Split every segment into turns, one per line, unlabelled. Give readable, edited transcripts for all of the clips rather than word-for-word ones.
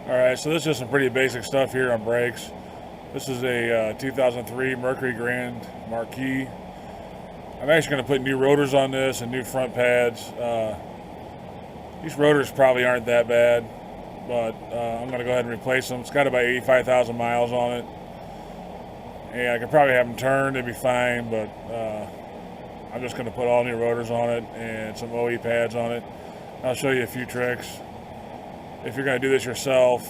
Alright, so this is just some pretty basic stuff here on brakes. This is a 2003 Mercury Grand Marquis. I'm actually going to put new rotors on this and new front pads. These rotors probably aren't that bad, but I'm going to go ahead and replace them. It's got about 85,000 miles on it. And I could probably have them turned, it'd be fine, but I'm just going to put all new rotors on it and some OE pads on it. I'll show you a few tricks. If you're going to do this yourself,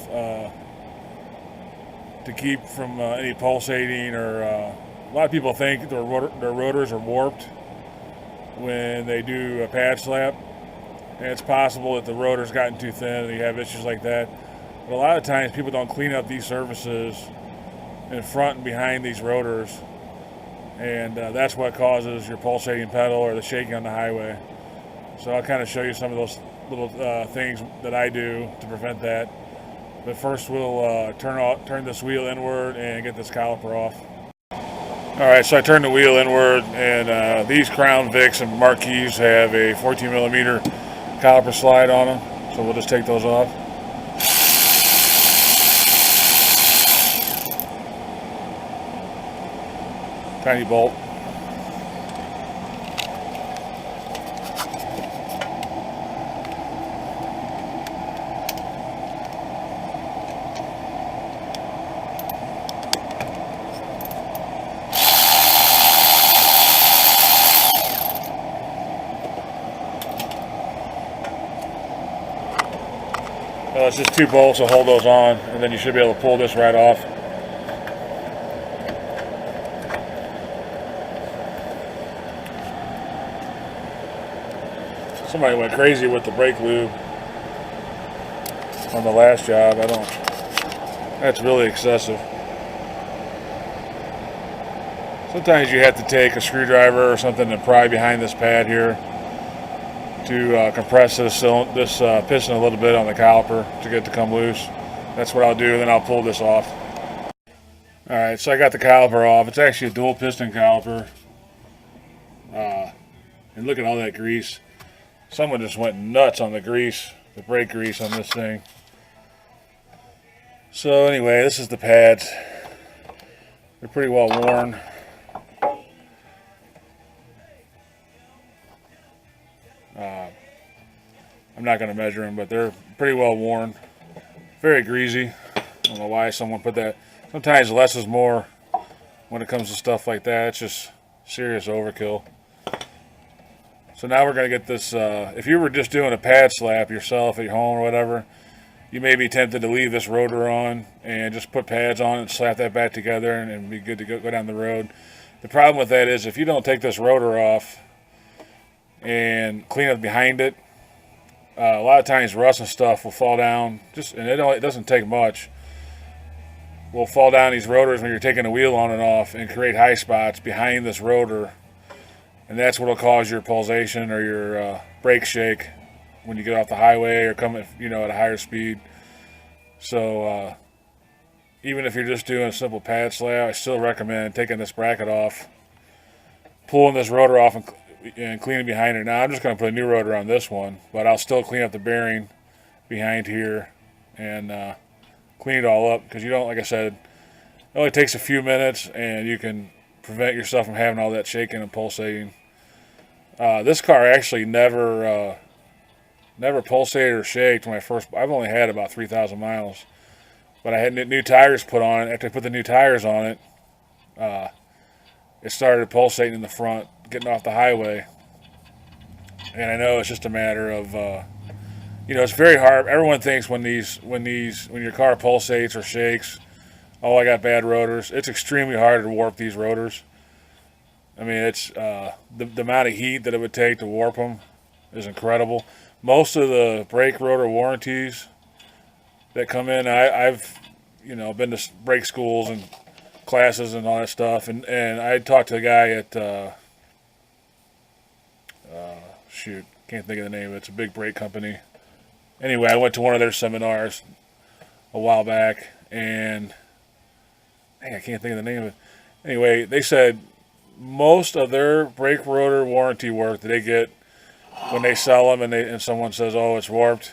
to keep from any pulsating or a lot of people think their rotors are warped when they do a pad slap, and it's possible that the rotor's gotten too thin and you have issues like that. But a lot of times people don't clean up these surfaces in front and behind these rotors, and that's what causes your pulsating pedal or the shaking on the highway. So I'll kind of show you some of those little things that I do to prevent that. But first we'll turn this wheel inward and get this caliper off. Alright, so I turned the wheel inward, and these Crown Vics and Marquis have a 14 millimeter caliper slide on them. So we'll just take those off. Tiny bolt. It's just two bolts to hold those on, and then you should be able to pull this right off. Somebody went crazy with the brake lube on the last job. That's really excessive. Sometimes you have to take a screwdriver or something and pry behind this pad here to compress this piston a little bit on the caliper to get it to come loose. That's what I'll do, then I'll pull this off. Alright, so I got the caliper off. It's actually a dual piston caliper. And look at all that grease. Someone just went nuts on the grease, the brake grease on this thing. So anyway, this is the pads. They're pretty well worn. I'm not going to measure them, but they're pretty well worn. Very greasy. I don't know why someone put that. Sometimes less is more when it comes to stuff like that. It's just serious overkill. So now we're going to get this. If you were just doing a pad slap yourself at your home or whatever, you may be tempted to leave this rotor on and just put pads on it and slap that back together and be good to go down the road. The problem with that is if you don't take this rotor off and clean up behind it, a lot of times rust and stuff will fall down, and it doesn't take much, will fall down these rotors when you're taking the wheel on and off and create high spots behind this rotor, and that's what will cause your pulsation or your brake shake when you get off the highway or coming at a higher speed. So even if you're just doing a simple pad slap, I still recommend taking this bracket off, pulling this rotor off and cleaning behind it. Now I'm just going to put a new rotor on this one, but I'll still clean up the bearing behind here and clean it all up, because you don't, like I said, it only takes a few minutes and you can prevent yourself from having all that shaking and pulsating. This car actually never pulsated or shaked when I've only had about 3,000 miles, but I had new tires put on it. After I put the new tires on it, it started pulsating in the front, getting off the highway. And I know it's just a matter of, it's very hard. Everyone thinks when your car pulsates or shakes, oh, I got bad rotors. It's extremely hard to warp these rotors. I mean, it's the amount of heat that it would take to warp them is incredible. Most of the brake rotor warranties that come in, I've been to brake schools and classes and all that stuff, and I talked to a guy at can't think of the name of it. It's a big brake company. Anyway, I went to one of their seminars a while back, and I can't think of the name of it. Anyway, they said most of their brake rotor warranty work that they get when they sell them and someone says, oh, it's warped,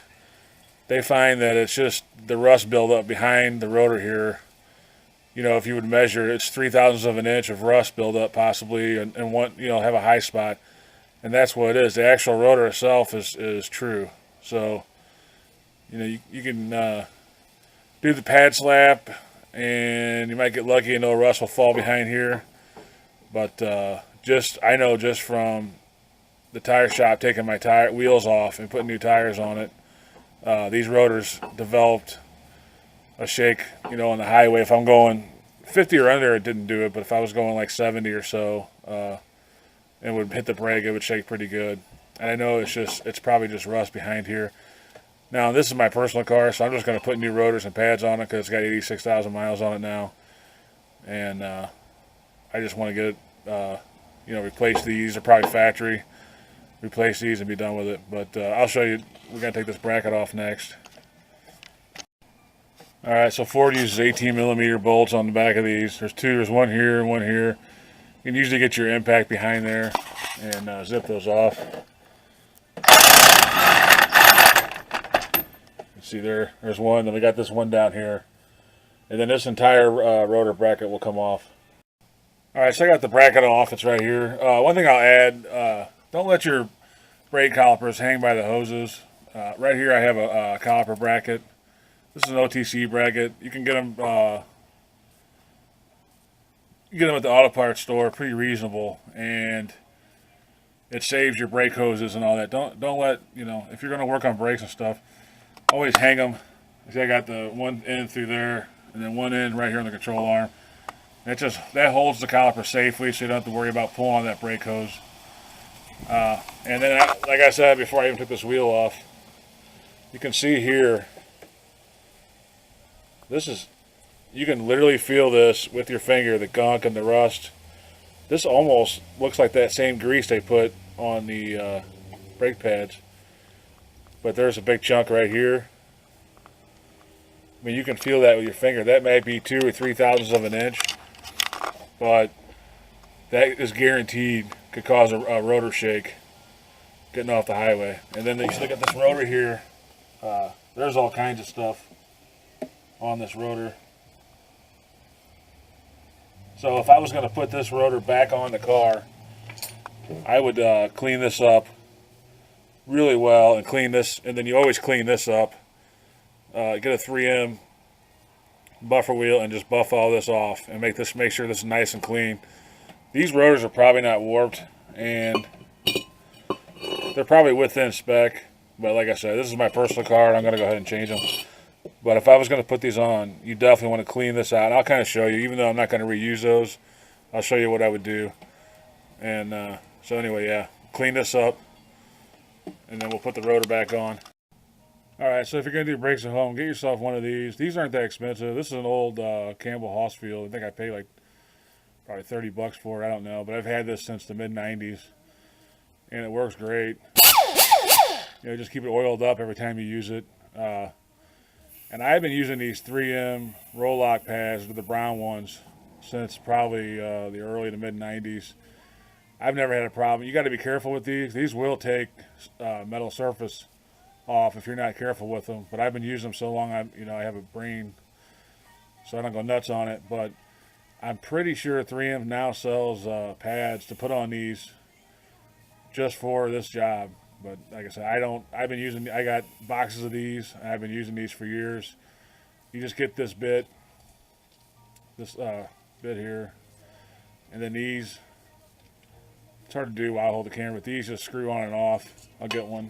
they find that it's just the rust buildup behind the rotor here. You know, if you would measure, it's 0.03 of an inch of rust buildup possibly, and one, you know, have a high spot, and that's what it is. The actual rotor itself is true. So, you know, you can do the pad slap, and you might get lucky and no rust will fall behind here. But I know just from the tire shop taking my tire wheels off and putting new tires on it, these rotors developed a shake, you know, on the highway. If I'm going 50 or under, it didn't do it, but if I was going like 70 or so, and would hit the brake, it would shake pretty good. And I know it's probably just rust behind here. Now, this is my personal car, so I'm just going to put new rotors and pads on it because it's got 86,000 miles on it now. And I just want to get it, you know, replace these. They're probably factory. Replace these and be done with it. But I'll show you. We're going to take this bracket off next. Alright, so Ford uses 18 millimeter bolts on the back of these. There's one here and one here. You can usually get your impact behind there and zip those off. You see there's one, then we got this one down here. And then this entire rotor bracket will come off. Alright, so I got the bracket off, it's right here. One thing I'll add, don't let your brake calipers hang by the hoses. Right here I have a caliper bracket. This is an OTC bracket. You can get them. You get them at the auto parts store, pretty reasonable, and it saves your brake hoses and all that. Don't let, you know, if you're going to work on brakes and stuff, always hang them. See, I got the one end through there, and then one end right here on the control arm. That holds the caliper safely, so you don't have to worry about pulling on that brake hose. And then, like I said before, I even took this wheel off. You can see here. You can literally feel this with your finger, the gunk and the rust. This almost looks like that same grease they put on the brake pads. But there's a big chunk right here. I mean, you can feel that with your finger. That might be 2 or 3/1000 of an inch. But that is guaranteed could cause a rotor shake getting off the highway. And then you look at this rotor here. There's all kinds of stuff on this rotor. So if I was going to put this rotor back on the car, I would clean this up really well and clean this, and then you always clean this up. Get a 3M buffer wheel and just buff all this off and make sure this is nice and clean. These rotors are probably not warped, and they're probably within spec, but like I said, this is my personal car and I'm going to go ahead and change them. But if I was going to put these on, you definitely want to clean this out. I'll kind of show you, even though I'm not going to reuse those, I'll show you what I would do. And so anyway, yeah, clean this up, and then we'll put the rotor back on. Alright, so if you're going to do brakes at home, get yourself one of these. These aren't that expensive. This is an old Campbell Hossfield. I think I paid like probably $30 for it, I don't know. But I've had this since the mid-90s, and it works great. You know, just keep it oiled up every time you use it. And I've been using these 3M roll-lock pads, the brown ones, since probably the early to mid-90s. I've never had a problem. You got to be careful with these. These will take metal surface off if you're not careful with them. But I've been using them so long, I have a brain, so I don't go nuts on it. But I'm pretty sure 3M now sells pads to put on these just for this job. But like I said, I got boxes of these. I've been using these for years. You just get this bit here, and then these. It's hard to do while I hold the camera, but these just screw on and off. I'll get one.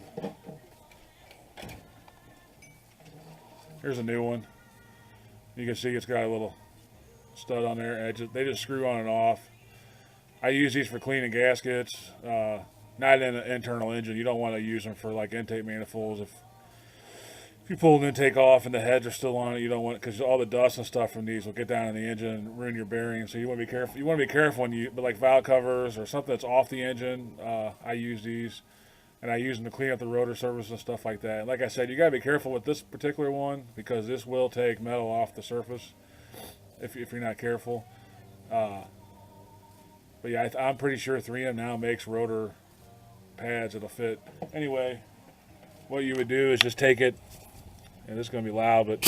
Here's a new one. You can see it's got a little stud on there. And they just screw on and off. I use these for cleaning gaskets. Not in an internal engine. You don't want to use them for like intake manifolds. If you pull an intake off and the heads are still on it, you don't want it, because all the dust and stuff from these will get down in the engine and ruin your bearings. So you want to be careful. You want to be careful but like valve covers or something that's off the engine, I use these, and I use them to clean up the rotor surface and stuff like that. And like I said, you got to be careful with this particular one because this will take metal off the surface if you're not careful. But yeah, I'm pretty sure 3M now makes rotor pads that'll fit. Anyway, what you would do is just take it, And this is going to be loud, but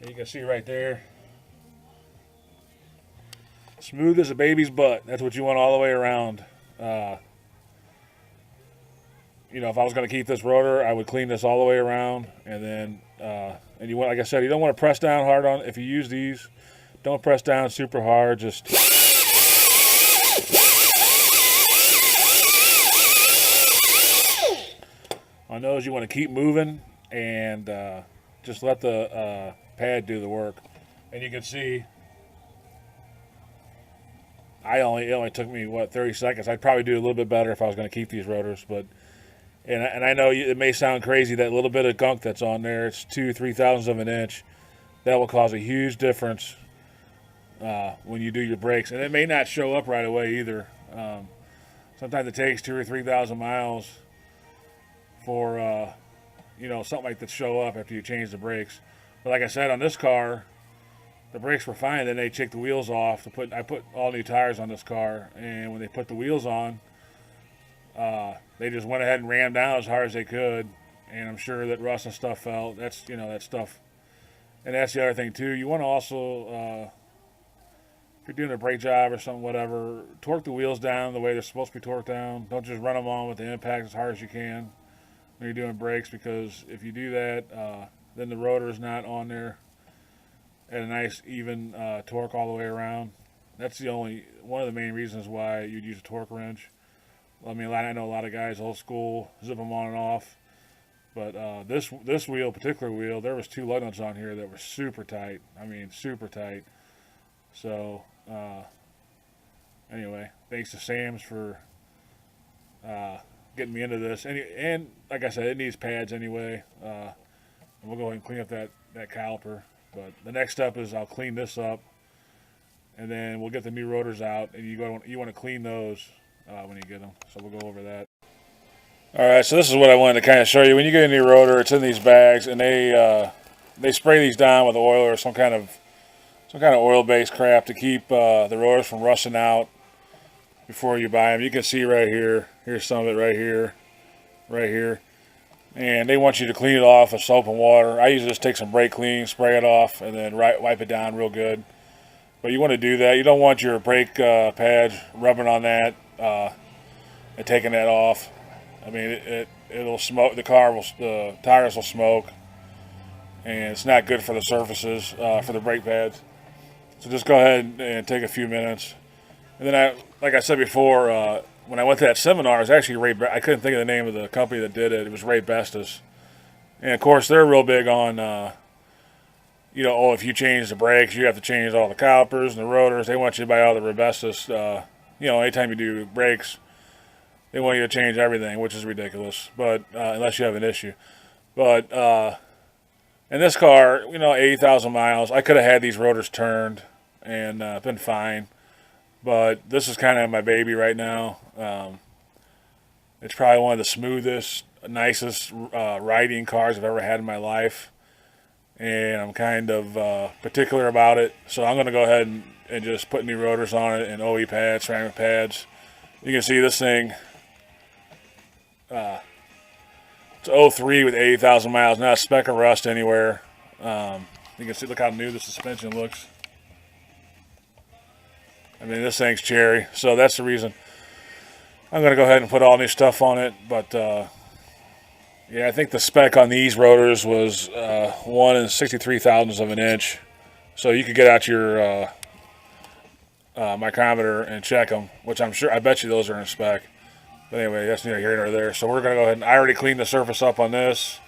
you can see right there, smooth as a baby's butt. That's what you want all the way around. You know, if I was going to keep this rotor, I would clean this all the way around, and then and you want, like I said, you don't want to press down hard on. If you use these, don't press down super hard. Just on those, you want to keep moving and just let the pad do the work. And you can see, it only took me, what, 30 seconds. I'd probably do a little bit better if I was going to keep these rotors, but and I know it may sound crazy, that little bit of gunk that's on there, it's 2-3 thousandths of an inch. That will cause a huge difference when you do your brakes, and it may not show up right away either. Sometimes it takes 2,000 or 3,000 miles for you know, something like that to show up after you change the brakes. But like I said, on this car, the brakes were fine. Then they take the wheels off. I put all new tires on this car, and when they put the wheels on, they just went ahead and rammed down as hard as they could. And I'm sure that rust and stuff fell. That's, you know, that stuff. And that's the other thing too. You want to also, if you're doing a brake job or something, whatever, torque the wheels down the way they're supposed to be torqued down. Don't just run them on with the impact as hard as you can when you're doing brakes, because if you do that, then the rotor is not on there at a nice even torque all the way around. That's one of the main reasons why you'd use a torque wrench. I mean, I know a lot of guys, old school, zip them on and off. But this particular wheel, there was 2 lug nuts on here that were super tight. I mean, super tight. So, anyway, thanks to Sam's for getting me into this. And like I said, it needs pads anyway. And we'll go ahead and clean up that caliper. But the next step is I'll clean this up, and then we'll get the new rotors out. And you want to clean those when you get them. So we'll go over that. All right, so this is what I wanted to kind of show you. When you get a new rotor, it's in these bags, and they spray these down with oil or some kind of oil-based crap to keep the rotors from rusting out before you buy them. You can see right here. Here's some of it right here, and they want you to clean it off with soap and water. I usually just take some brake clean, spray it off, and then wipe it down real good. But you want to do that. You don't want your brake pads rubbing on that and taking that off. I mean, it'll smoke. The tires will smoke, and it's not good for the surfaces for the brake pads. So just go ahead and take a few minutes. And then like I said before, when I went to that seminar, it was actually I couldn't think of the name of the company that did it. It was Ray Bestis. And of course, they're real big on, you know, oh, if you change the brakes, you have to change all the calipers and the rotors. They want you to buy all the Ray Bestis. You know, anytime you do brakes, they want you to change everything, which is ridiculous. But unless you have an issue. But in this car, you know, 80,000 miles, I could have had these rotors turned and been fine. But this is kind of my baby right now. It's probably one of the smoothest, nicest riding cars I've ever had in my life. And I'm kind of particular about it. So I'm going to go ahead and just put new rotors on it and OE pads, ceramic pads. You can see this thing. It's 03 with 80,000 miles. Not a speck of rust anywhere. You can see, look how new the suspension looks. I mean, this thing's cherry, so that's the reason I'm going to go ahead and put all new stuff on it. But yeah, I think the spec on these rotors was 1 63 thousandths of an inch. So you could get out your micrometer and check them, which I bet you those are in spec. But anyway, that's neither here nor there. So we're going to go ahead and I already cleaned the surface up on this,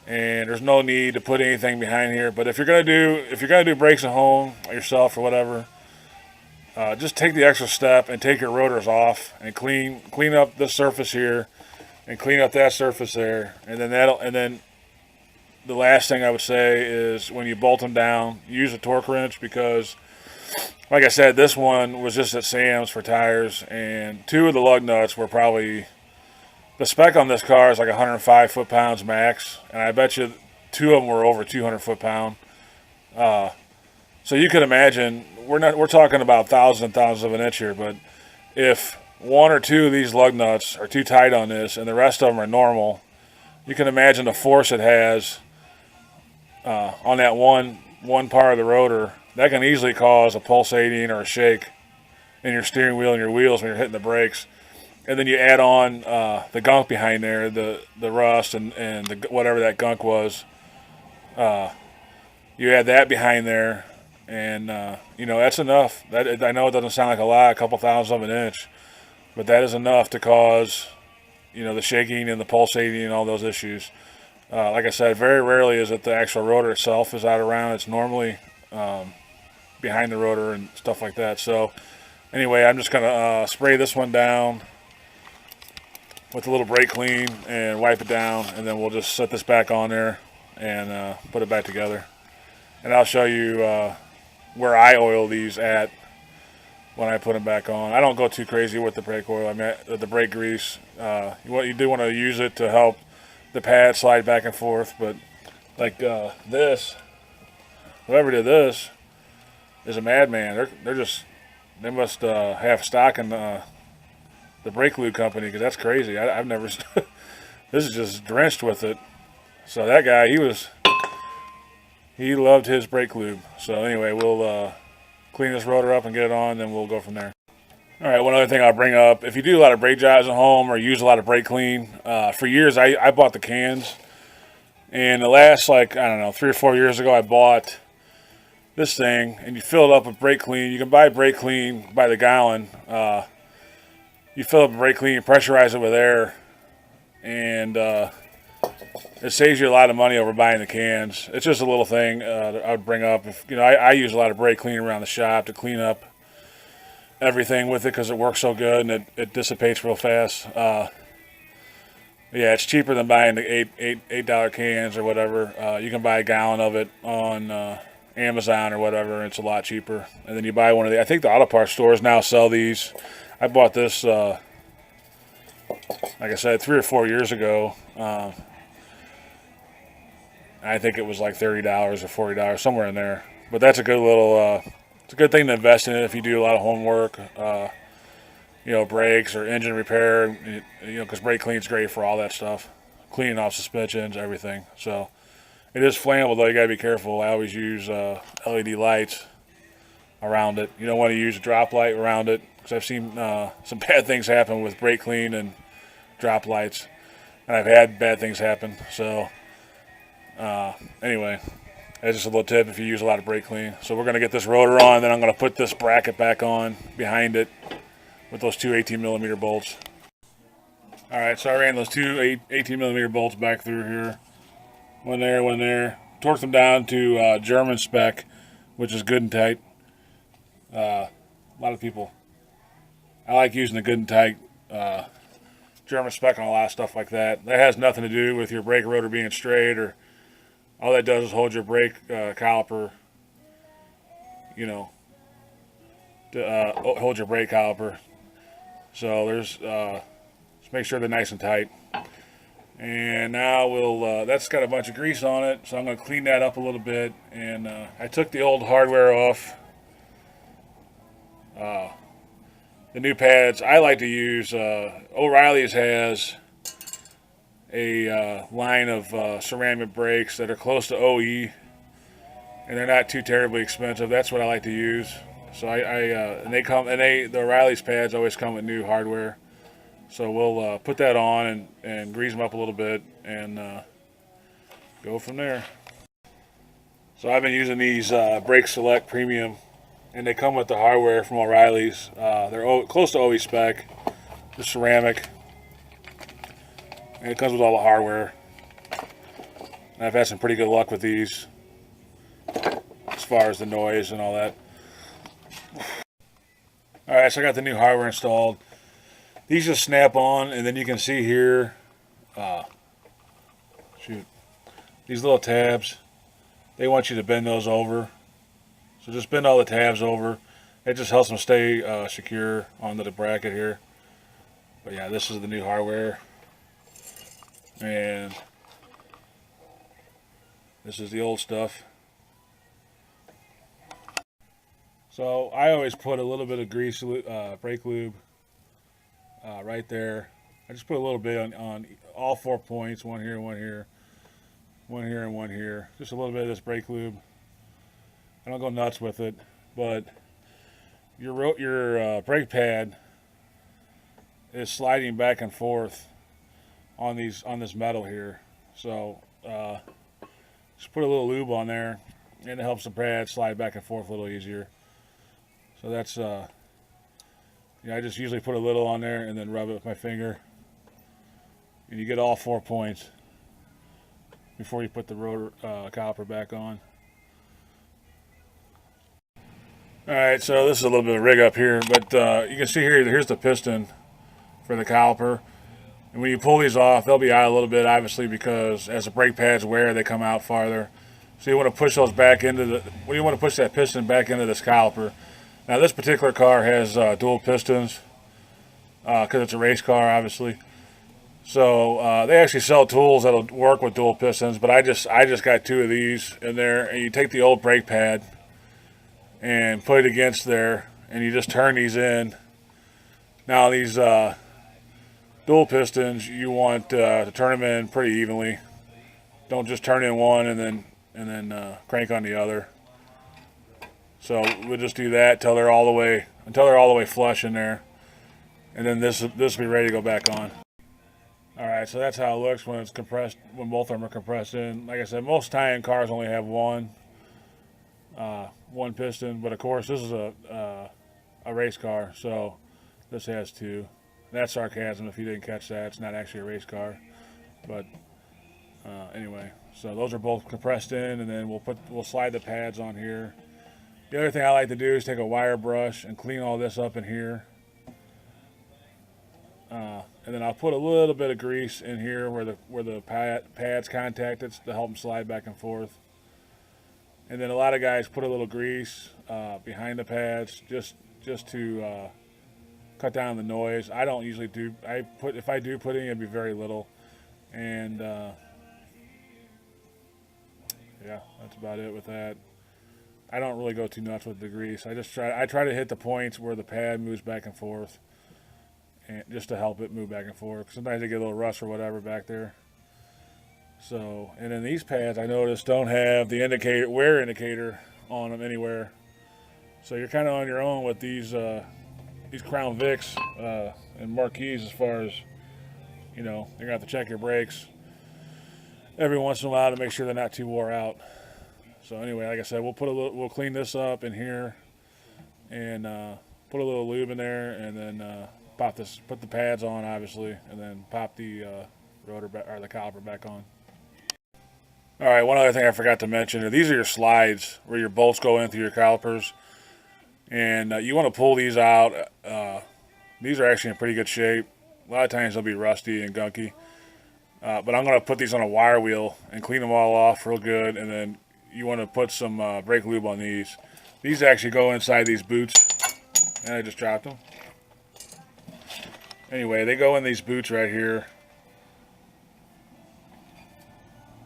and there's no need to put anything behind here. But if you're going to do brakes at home yourself or whatever, just take the extra step and take your rotors off and clean up this surface here and clean up that surface there, and then the last thing I would say is when you bolt them down, use a torque wrench, because like I said, this one was just at Sam's for tires, and 2 of the lug nuts were probably, the spec on this car is like 105 foot-pounds max, and I bet you 2 of them were over 200 foot-pound. So you could imagine we're talking about thousands and thousands of an inch here, but if one or two of these lug nuts are too tight on this and the rest of them are normal, you can imagine the force it has on that one part of the rotor. That can easily cause a pulsating or a shake in your steering wheel and your wheels when you're hitting the brakes. And then you add on the gunk behind there, the rust and the, whatever that gunk was. You add that behind there, and you know, that's enough. That, I know it doesn't sound like a lot, a couple thousandths of an inch, but that is enough to cause, you know, the shaking and the pulsating and all those issues. Like I said, very rarely is it the actual rotor itself is out around. It's normally behind the rotor and stuff like that. So anyway, I'm just gonna spray this one down with a little brake clean and wipe it down, and then we'll just set this back on there and put it back together. And I'll show you where I oil these at when I put them back on. I don't go too crazy with the brake oil. I mean, the brake grease. You do want to use it to help the pad slide back and forth, but like this, whoever did this is a madman. They must have stock in the brake lube company, because that's crazy. I've never. This is just drenched with it. So that guy, he loved his brake lube. So anyway, we'll clean this rotor up and get it on, then we'll go from there. All right, one other thing I'll bring up: if you do a lot of brake jobs at home or use a lot of brake clean, for years I bought the cans, and the last, like, I don't know, 3 or 4 years ago, I bought this thing, and you fill it up with brake clean. You can buy brake clean by the gallon. You fill up brake clean, you pressurize it with air, and it saves you a lot of money over buying the cans. It's just a little thing I would bring up. If, you know, I use a lot of brake clean around the shop to clean up everything with it, because it works so good and it dissipates real fast. Yeah, it's cheaper than buying the $8 cans or whatever. You can buy a gallon of it on Amazon or whatever, and it's a lot cheaper. And then you buy one of the, I think the auto parts stores now sell these. I bought this, like I said, 3 or 4 years ago. I think it was like $30 or $40, somewhere in there. But that's a good little, it's a good thing to invest in if you do a lot of homework, you know, brakes or engine repair, you know, because brake clean's great for all that stuff. Cleaning off suspensions, everything. So it is flammable, though. You got to be careful. I always use LED lights around it. You don't want to use a drop light around it, because I've seen some bad things happen with brake clean and drop lights, and I've had bad things happen. So anyway, that's just a little tip if you use a lot of brake clean. So we're going to get this rotor on, then I'm going to put this bracket back on behind it with those two 18mm bolts. Alright, so I ran those two 18mm bolts back through here. One there, one there. Torqued them down to German spec, which is good and tight. A lot of people, I like using the good and tight German spec on a lot of stuff like that. That has nothing to do with your brake rotor being straight, or all that does is hold your brake caliper, you know, to hold your brake caliper. So there's, just make sure they're nice and tight. And now we'll, that's got a bunch of grease on it, so I'm going to clean that up a little bit. And I took the old hardware off. The new pads, I like to use, O'Reilly's has a line of ceramic brakes that are close to OE, and they're not too terribly expensive. That's what I like to use. So and the O'Reilly's pads always come with new hardware. So we'll put that on and grease them up a little bit and go from there. So I've been using these Brake Select Premium, and they come with the hardware from O'Reilly's. They're close to OE spec, the ceramic, and it comes with all the hardware. And I've had some pretty good luck with these as far as the noise and all that. Alright, so I got the new hardware installed. These just snap on, and then you can see here, these little tabs, they want you to bend those over. So just bend all the tabs over. It just helps them stay secure onto the bracket here. But yeah, this is the new hardware. And this is the old stuff. So I always put a little bit of grease, brake lube right there. I just put a little bit on all 4 points, one here, one here, one here, and one here. Just a little bit of this brake lube. I don't go nuts with it, but your brake pad is sliding back and forth on this metal here. So just put a little lube on there, and it helps the pad slide back and forth a little easier. So that's I just usually put a little on there and then rub it with my finger, and you get all 4 points before you put the rotor caliper back on. Alright, so this is a little bit of rig up here, but you can see here, here's the piston for the caliper. And when you pull these off, they'll be out a little bit, obviously, because as the brake pads wear, they come out farther. So you want to push those back into you want to push that piston back into this caliper. Now this particular car has dual pistons, because it's a race car, obviously. So they actually sell tools that'll work with dual pistons, but I just got 2 of these in there, and you take the old brake pad and put it against there, and you just turn these in. Now these dual pistons, you want to turn them in pretty evenly. Don't just turn in one and then crank on the other. So we'll just do that until they're all the way flush in there, and then this will be ready to go back on. All right, so that's how it looks when it's compressed, when both of them are compressed in. Like I said, most tie-in cars only have one piston, but of course this is a race car, so this has 2. That's sarcasm if you didn't catch that. It's not actually a race car, but anyway, so those are both compressed in, and then we'll slide the pads on here. The other thing I like to do is take a wire brush and clean all this up in here, and then I'll put a little bit of grease in here where the pads contact it to help them slide back and forth. And then a lot of guys put a little grease behind the pads just to cut down the noise. I don't usually do. If I do put any, it'd be very little. And yeah, that's about it with that. I don't really go too nuts with the grease. I try to hit the points where the pad moves back and forth, and just to help it move back and forth. Sometimes they get a little rust or whatever back there. So, and then these pads I noticed don't have the wear indicator on them anywhere. So you're kind of on your own with these Crown Vics and Marquis, as far as, you're gonna have to check your brakes every once in a while to make sure they're not too wore out. So anyway, like I said, we'll clean this up in here, and put a little lube in there, and then put the pads on, obviously, and then pop the rotor or the caliper back on. All right, one other thing I forgot to mention: these are your slides where your bolts go in through your calipers, and you want to pull these out. These are actually in pretty good shape. A lot of times they'll be rusty and gunky, but I'm going to put these on a wire wheel and clean them all off real good, and then you want to put some brake lube on these. These actually go inside these boots, and I just dropped them. Anyway, they go in these boots right here,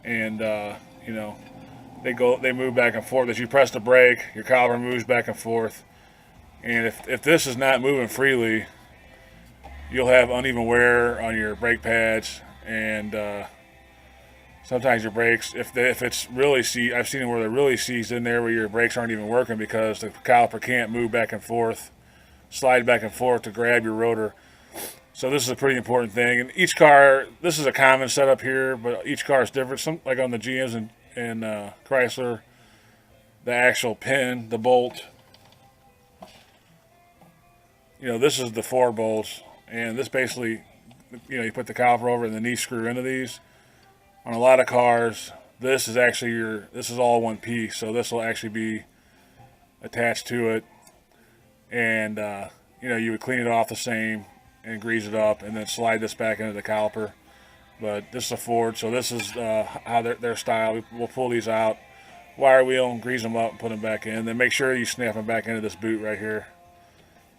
and they move back and forth. As you press the brake, your caliper moves back and forth, and if this is not moving freely, you'll have uneven wear on your brake pads, and sometimes your brakes, if it's really I've seen it where they're really seized in there where your brakes aren't even working because the caliper can't move back and forth, slide back and forth to grab your rotor. So this is a pretty important thing. And each car, this is a common setup here, but each car is different. Some, like on the GMs and Chrysler, the actual pin, the bolt, this is the 4 bolts, and this basically, you put the caliper over and the knee screw into these. On a lot of cars, this is actually this is all one piece, so this will actually be attached to it, and you would clean it off the same and grease it up, and then slide this back into the caliper. But this is a Ford, so this is how their style. We'll pull these out, wire wheel them, grease them up, and put them back in. Then make sure you snap them back into this boot right here.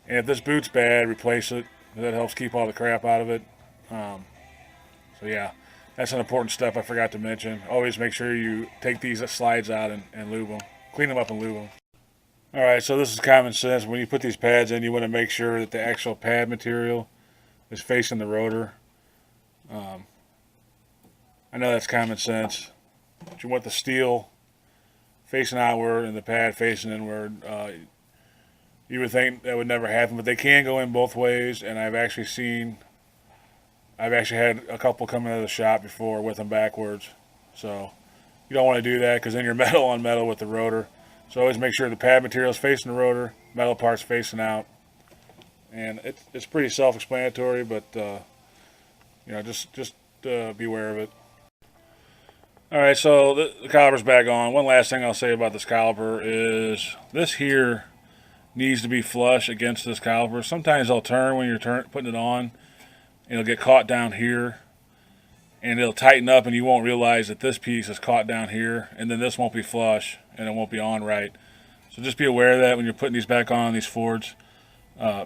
And if this boot's bad, replace it. That helps keep all the crap out of it. So yeah, that's an important step I forgot to mention. Always make sure you take these slides out and lube them. Clean them up and lube them. Alright, so this is common sense. When you put these pads in, you want to make sure that the actual pad material is facing the rotor. I know that's common sense, but you want the steel facing outward and the pad facing inward. You would think that would never happen, but they can go in both ways, and I've actually had a couple come into the shop before with them backwards. So you don't want to do that because then you're metal on metal with the rotor. So always make sure the pad material is facing the rotor, metal parts facing out. And it's pretty self-explanatory, but just be aware of it. All right, so the caliper's back on. One last thing I'll say about this caliper is this here needs to be flush against this caliper. Sometimes I'll turn when you're putting it on. It'll get caught down here, and it'll tighten up, and you won't realize that this piece is caught down here, and then this won't be flush, and it won't be on right. So just be aware of that when you're putting these back on these Fords.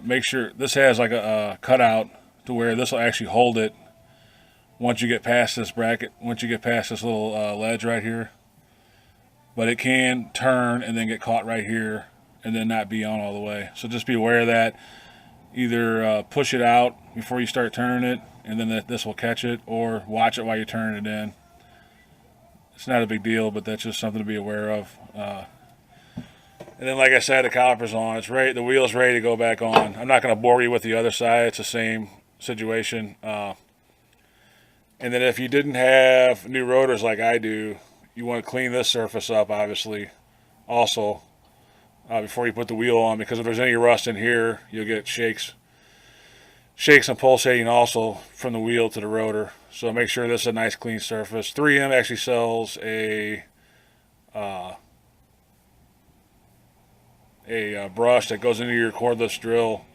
Make sure this has like a cutout to where this will actually hold it once you get past this bracket, once you get past this little ledge right here. But it can turn and then get caught right here and then not be on all the way. So just be aware of that. Either push it out before you start turning it, and then this will catch it, or watch it while you're turning it in. It's not a big deal, but that's just something to be aware of. And then, like I said, the caliper's on. It's ready. The wheel's ready to go back on. I'm not going to bore you with the other side. It's the same situation. And then if you didn't have new rotors like I do, you want to clean this surface up, obviously, also, before you put the wheel on, because if there's any rust in here, you'll get shakes and pulsating also from the wheel to the rotor. So make sure this is a nice clean surface. 3M actually sells a brush that goes into your cordless drill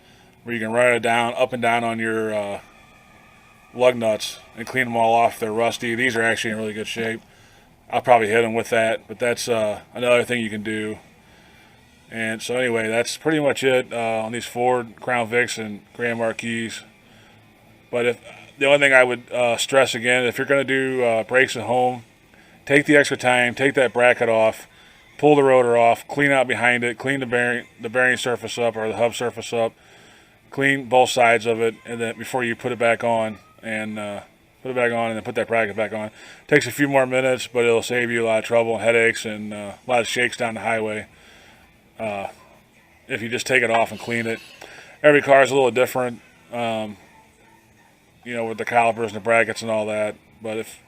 where you can run it down, up and down on your lug nuts and clean them all off. They're rusty. These are actually in really good shape. I'll probably hit them with that, but that's another thing you can do. And so anyway, that's pretty much it on these Ford Crown Vics and Grand Marquis. But if the only thing I would stress again, if you're going to do brakes at home, take the extra time, take that bracket off, pull the rotor off, clean out behind it, clean the bearing surface up or the hub surface up, clean both sides of it, and then before you put it back on and put it back on and then put that bracket back on. Takes a few more minutes, but it'll save you a lot of trouble, headaches, and a lot of shakes down the highway. If you just take it off and clean it. Every car is a little different, with the calipers and the brackets and all that. But if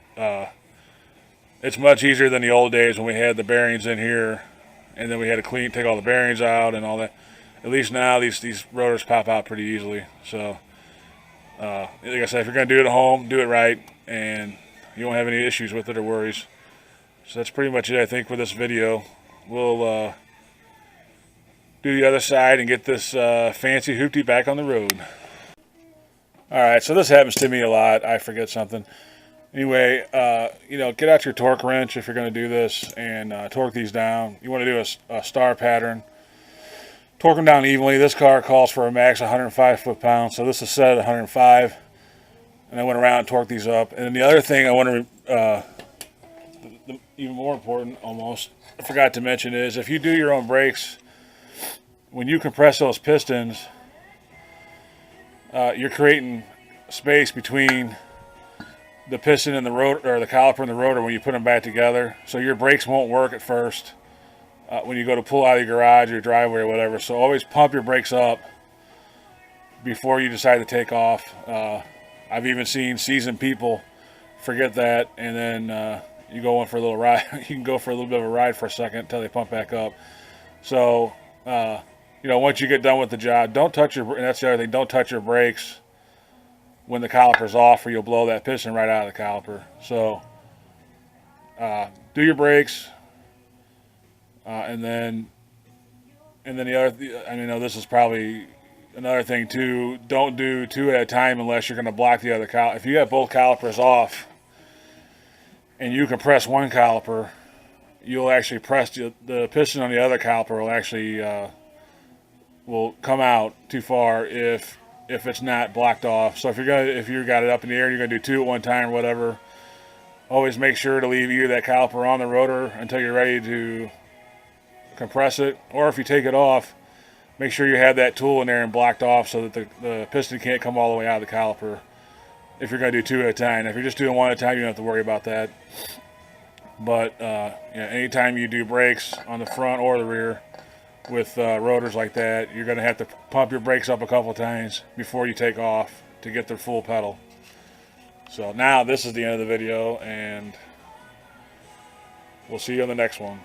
it's much easier than the old days when we had the bearings in here, and then we had to take all the bearings out and all that. At least now these rotors pop out pretty easily. So, like I said, if you're going to do it at home, do it right, and you won't have any issues with it or worries. So that's pretty much it, I think, for this video. We'll do the other side and get this fancy Hoopty back on the road. Alright, so this happens to me a lot. I forget something. Anyway, get out your torque wrench if you're going to do this and torque these down. You want to do a star pattern. Torque them down evenly. This car calls for a max 105 foot-pounds, so this is set at 105. And I went around and torqued these up. And then the other thing I want to, even more important almost, I forgot to mention is if you do your own brakes, when you compress those pistons, you're creating space between the piston and the rotor, or the caliper and the rotor, when you put them back together. So your brakes won't work at first when you go to pull out of your garage or your driveway or whatever. So always pump your brakes up before you decide to take off. I've even seen seasoned people forget that, and then you go in for a little ride. You can go for a little bit of a ride for a second until they pump back up. So once you get done with the job, don't touch and that's the other thing, don't touch your brakes when the caliper's off, or you'll blow that piston right out of the caliper. So do your brakes, and then the other, this is probably another thing too, don't do two at a time unless you're going to block the other caliper. If you have both calipers off and you compress one caliper, you'll actually press the piston on the other caliper will actually will come out too far if it's not blocked off. So if you got it up in the air, you're gonna do two at one time or whatever. Always make sure to leave either that caliper on the rotor until you're ready to compress it, or if you take it off, make sure you have that tool in there and blocked off so that the piston can't come all the way out of the caliper if you're going to do 2 at a time. If you're just doing 1 at a time, you don't have to worry about that. But anytime you do brakes on the front or the rear with rotors like that, you're going to have to pump your brakes up a couple times before you take off to get their full pedal. So now this is the end of the video, and we'll see you on the next one.